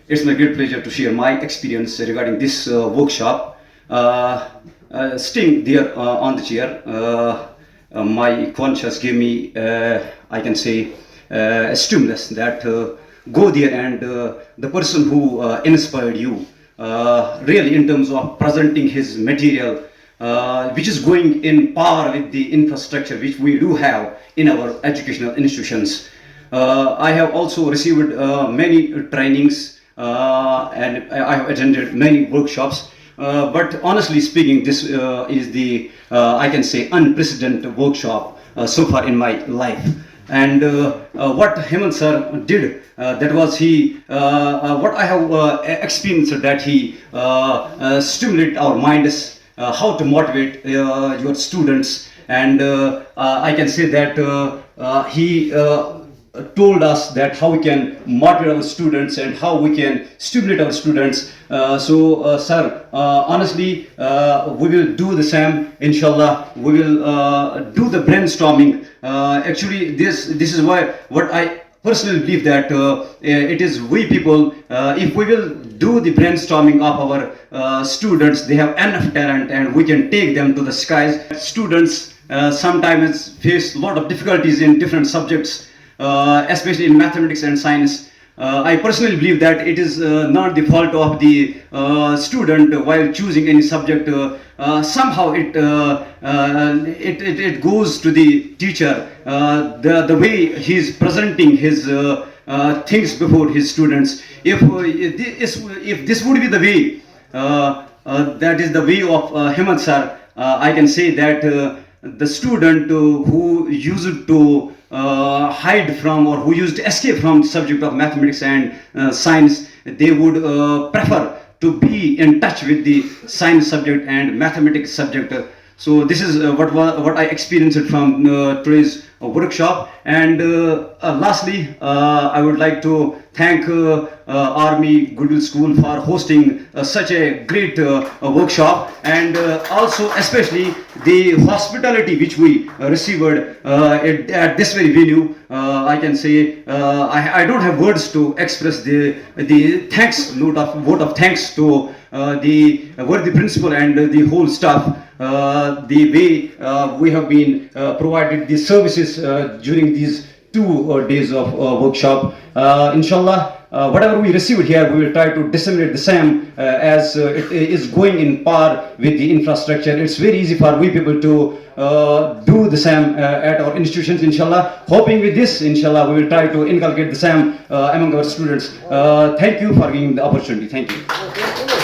It's my great pleasure to share my experience regarding this workshop. Sitting there on the chair, my conscience gave me, I can say, a stimulus that go there and the person who inspired you, really in terms of presenting his material, which is going in par with the infrastructure which we do have in our educational institutions. I have also received many trainings and I have attended many workshops. But honestly speaking, this is the, I can say, unprecedented workshop so far in my life. And what Hemant sir did, that was he, what I have experienced, that he stimulated our minds, how to motivate your students. And I can say that he told us that how we can motivate our students and how we can stimulate our students. Sir, honestly, we will do the same, inshallah. We will do the brainstorming. Actually, this is why what I personally believe that it is we people, if we will do the brainstorming of our students, they have enough talent and we can take them to the skies. Students sometimes face a lot of difficulties in different subjects, especially in mathematics and science. I personally believe that it is not the fault of the student while choosing any subject. Somehow it goes to the teacher, the way he is presenting his things before his students. If this would be the way, that is the way of Hemant sir, I can say that the student who used to hide from or who used to escape from the subject of mathematics and science, they would prefer to be in touch with the science subject and mathematics subject. So this is what I experienced from today's workshop. And lastly, I would like to thank Army Goodwill School for hosting such a great workshop, and also especially the hospitality which we received at this very venue. I can say I don't have words to express the thanks vote of thanks to the worthy principal and the whole staff. The way we have been provided the services during these 2 days of workshop. Inshallah, whatever we received here, we will try to disseminate the same as it is going in par with the infrastructure. It's very easy for we people to do the same at our institutions, inshallah. Hoping with this, inshallah, we will try to inculcate the same among our students. Thank you for giving the opportunity. Thank you.